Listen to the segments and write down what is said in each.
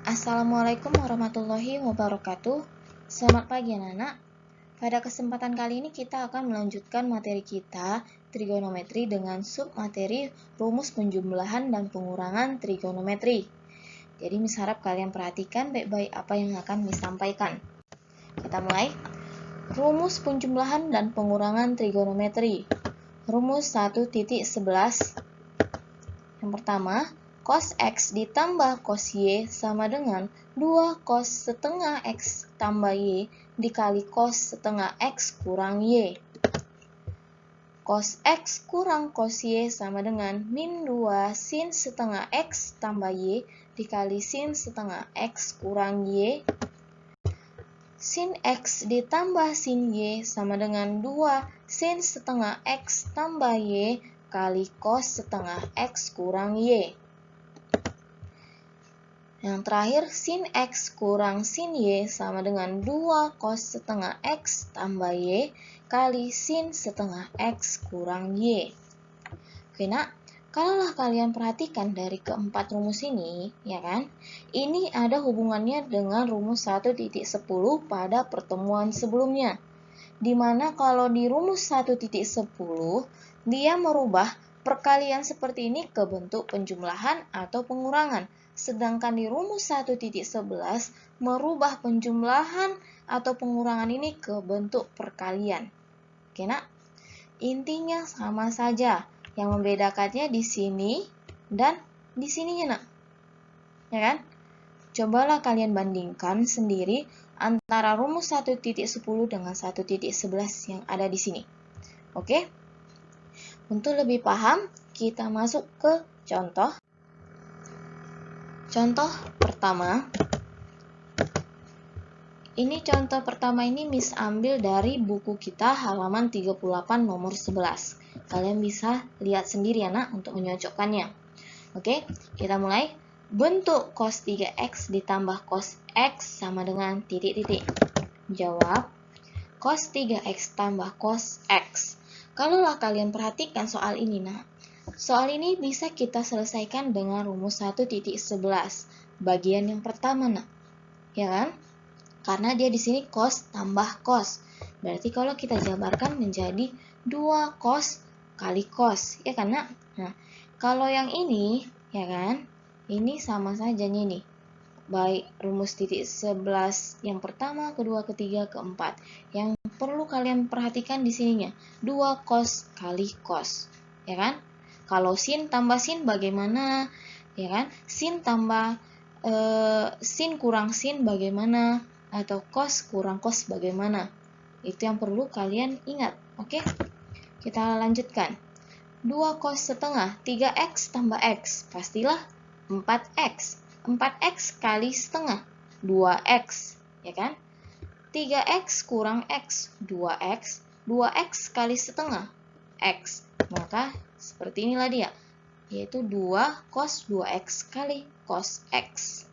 Assalamualaikum warahmatullahi wabarakatuh. Selamat pagi anak-anak. Pada kesempatan kali ini kita akan melanjutkan materi kita trigonometri dengan submateri rumus penjumlahan dan pengurangan trigonometri. Jadi Miss harap kalian perhatikan baik-baik apa yang akan Miss sampaikan. Kita mulai. Rumus penjumlahan dan pengurangan trigonometri. Rumus 1.11. Yang pertama, cos X ditambah cos Y sama dengan 2 cos setengah X tambah Y dikali cos setengah X kurang Y. Cos X kurang cos Y sama dengan min 2 sin setengah X tambah Y dikali sin setengah X kurang Y. Sin X ditambah sin Y sama dengan 2 sin setengah X tambah Y kali cos setengah X kurang Y. Yang terakhir, sin X kurang sin Y sama dengan 2 cos setengah X tambah Y kali sin setengah X kurang Y. Oke nak, kalaulah kalian perhatikan dari keempat rumus ini, ya kan, ini ada hubungannya dengan rumus 1.10 pada pertemuan sebelumnya. Dimana kalau di rumus 1.10, dia merubah perkalian seperti ini ke bentuk penjumlahan atau pengurangan. Sedangkan di rumus 1.11 merubah penjumlahan atau pengurangan ini ke bentuk perkalian. Oke nak? Intinya sama saja. Yang membedakannya di sini dan di sininya nak. Ya kan? Cobalah kalian bandingkan sendiri antara rumus 1.10 dengan 1.11 yang ada di sini. Oke? Untuk lebih paham, kita masuk ke contoh. Contoh pertama. Ini contoh pertama ini Miss ambil dari buku kita halaman 38 nomor 11. Kalian bisa lihat sendiri ya nak untuk menyocokkannya. Oke, kita mulai. Bentuk cos 3x ditambah cos x sama dengan titik-titik. Jawab, cos 3x tambah cos x. Kalaulah kalian perhatikan soal ini nak, soal ini bisa kita selesaikan dengan rumus 1.11. Bagian yang pertama nak, ya kan? Karena dia di sini cos tambah cos. Berarti kalau kita jabarkan menjadi 2 cos kali cos, ya kan nak? Nah, kalau yang ini, ya kan? Ini sama saja nih. Baik rumus titik 11 yang pertama, kedua, ketiga, keempat. Yang perlu kalian perhatikan di sininya 2 cos kali cos, ya kan? Kalau sin tambah sin bagaimana? Ya kan? Sin tambah sin kurang sin bagaimana? Atau cos kurang cos bagaimana? Itu yang perlu kalian ingat. Oke? Kita lanjutkan. 2 cos setengah 3x tambah x, pastilah 4x. 4x kali setengah 2x, ya kan? 3x kurang x 2x, 2x kali setengah x. Maka seperti inilah dia, yaitu 2 cos 2x kali cos x.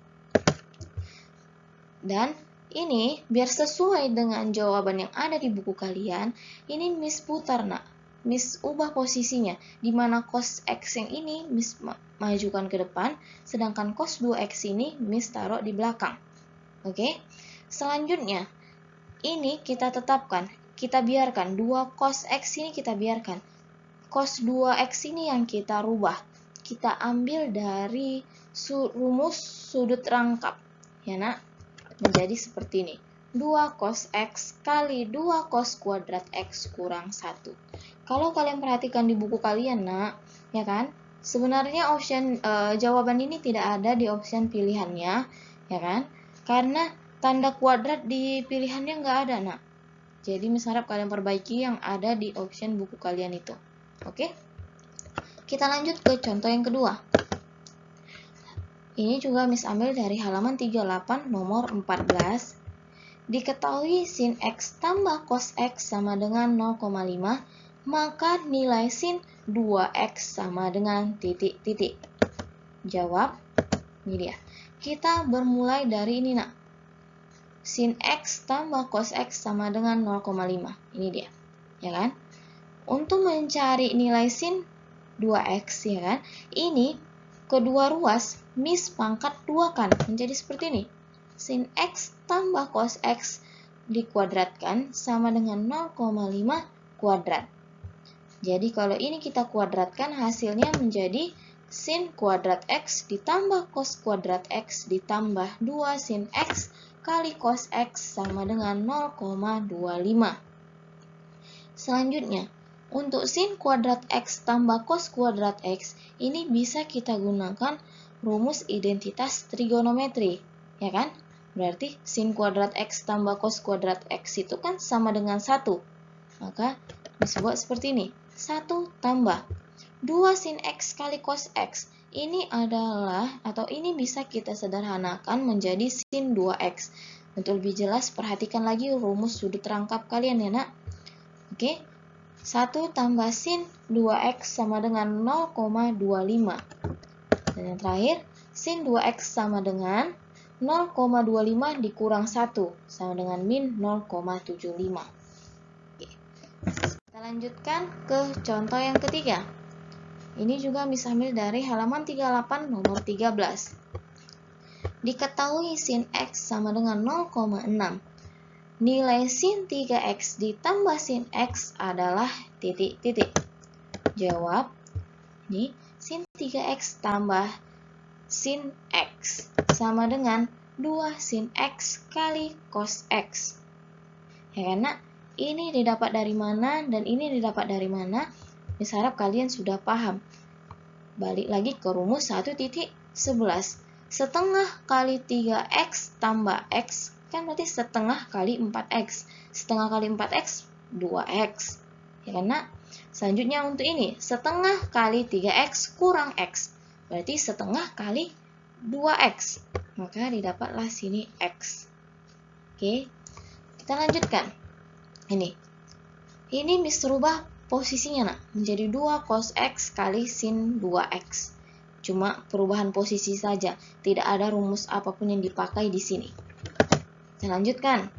Dan ini biar sesuai dengan jawaban yang ada di buku kalian, ini Miss putar nak. Miss ubah posisinya, di mana cos X yang ini Miss majukan ke depan, sedangkan cos 2X ini Miss taruh di belakang. Oke? Selanjutnya, ini kita tetapkan, kita biarkan, 2 cos X ini kita biarkan. Cos 2X ini yang kita rubah. Kita ambil dari rumus sudut rangkap, ya nak, menjadi seperti ini. 2 cos X kali 2 cos kuadrat X kurang 1. Kalau kalian perhatikan di buku kalian nak, ya kan, sebenarnya option jawaban ini tidak ada di option pilihannya, ya kan, karena tanda kuadrat di pilihannya nggak ada nak. Jadi Miss harap kalian perbaiki yang ada di option buku kalian itu. Oke, kita lanjut ke contoh yang kedua. Ini juga Miss ambil dari halaman 38 nomor 14. Diketahui sin X tambah cos X sama dengan 0,5, maka nilai sin 2X sama dengan titik-titik. Jawab, ini dia. Kita bermulai dari ini nak. Sin X tambah cos X sama dengan 0,5. Ini dia, ya kan? Untuk mencari nilai sin 2X, ya kan? Ini kedua ruas Miss pangkat 2 kan, menjadi seperti ini. Sin X tambah cos X dikuadratkan sama dengan 0,5 kuadrat. Jadi kalau ini kita kuadratkan, hasilnya menjadi sin kuadrat X ditambah cos kuadrat X ditambah 2 sin X kali cos X sama dengan 0,25. Selanjutnya, untuk sin kuadrat X tambah cos kuadrat X, ini bisa kita gunakan rumus identitas trigonometri, ya kan? Berarti sin kuadrat X tambah cos kuadrat X itu kan sama dengan 1. Maka disebut seperti ini. 1 tambah 2 sin X kali cos X. Ini adalah, atau ini bisa kita sederhanakan menjadi sin 2X. Untuk lebih jelas, perhatikan lagi rumus sudut rangkap kalian ya nak. Oke, 1 tambah sin 2X sama dengan 0,25. Dan yang terakhir, sin 2X sama dengan 0,25 dikurang 1 sama dengan min 0,75. Kita lanjutkan ke contoh yang ketiga. Ini juga bisa ambil dari halaman 38 nomor 13. Diketahui sin X sama dengan 0,6. Nilai sin 3X ditambah sin X adalah titik-titik. Jawab, ini sin 3X tambah sin X sama dengan 2 sin X kali cos X. Ya karena ini didapat dari mana dan ini didapat dari mana? Miss harap kalian sudah paham. Balik lagi ke rumus 1.11. Setengah kali 3X tambah X kan berarti setengah kali 4X. Setengah kali 4X 2X. Ya karena selanjutnya untuk ini setengah kali 3X kurang X. Berarti setengah kali 2X. Maka didapatlah sini X. Oke. Kita lanjutkan. Ini Miss rubah posisinya nak menjadi 2 cos X kali sin 2X. Cuma perubahan posisi saja, tidak ada rumus apapun yang dipakai di sini. Kita lanjutkan.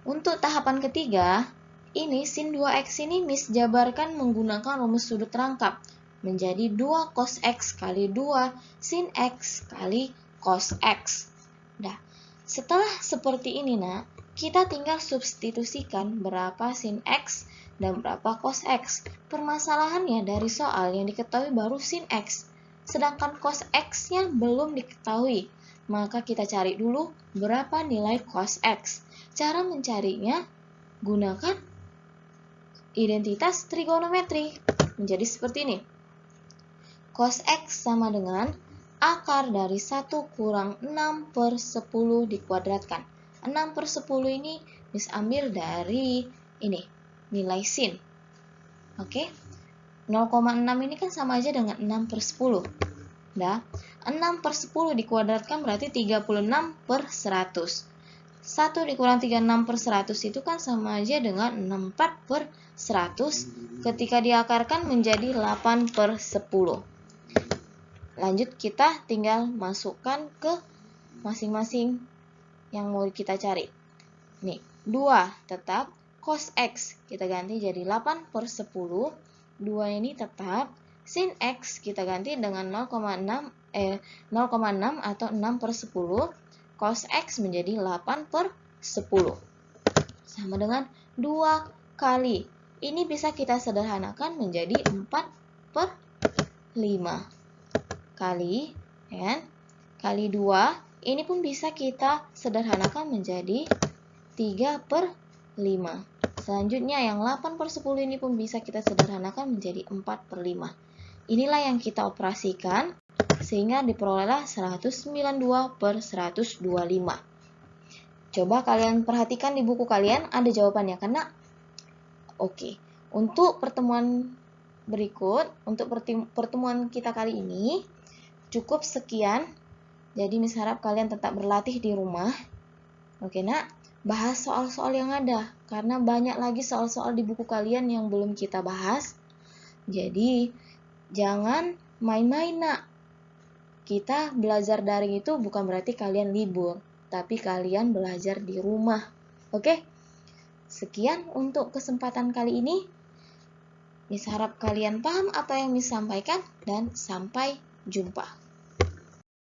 Untuk tahapan ketiga, ini sin 2X ini Miss jabarkan menggunakan rumus sudut rangkap menjadi 2 cos X kali 2 sin X kali cos X. Nah, setelah seperti ini nak, kita tinggal substitusikan berapa sin X dan berapa cos X. Permasalahannya dari soal yang diketahui baru sin X, sedangkan cos X-nya belum diketahui. Maka kita cari dulu berapa nilai cos X. Cara mencarinya gunakan identitas trigonometri. Menjadi seperti ini. Cos X sama dengan akar dari 1 kurang 6 per 10 dikuadratkan. 6 per 10 ini Miss ambil dari ini, nilai sin. Oke, 0,6 ini kan sama aja dengan 6 per 10. Nah, 6 per 10 dikuadratkan berarti 36 per 100. 1 dikurang 36 per 100 itu kan sama aja dengan 64 per 100 ketika diakarkan menjadi 8 per 10. Lanjut kita tinggal masukkan ke masing-masing yang mau kita cari. Nih, 2 tetap, cos X kita ganti jadi 8 per 10. 2 ini tetap, sin X kita ganti dengan 0,6 atau 6 per 10. Cos X menjadi 8 per 10. Sama dengan 2 kali. Ini bisa kita sederhanakan menjadi 4 per 5. Kali, ya, kali 2, ini pun bisa kita sederhanakan menjadi 3 per 5. Selanjutnya yang 8 per 10 ini pun bisa kita sederhanakan menjadi 4 per 5. Inilah yang kita operasikan sehingga diperolehlah 192 per 125. Coba kalian perhatikan di buku kalian ada jawabannya karena oke. Untuk pertemuan berikut, untuk pertemuan kita kali ini cukup sekian. Jadi Miss harap kalian tetap berlatih di rumah. Oke nak, bahas soal-soal yang ada karena banyak lagi soal-soal di buku kalian yang belum kita bahas. Jadi jangan main-main nak. Kita belajar daring itu bukan berarti kalian libur, tapi kalian belajar di rumah. Oke? Sekian untuk kesempatan kali ini. Miss harap kalian paham apa yang Miss sampaikan dan sampai jumpa.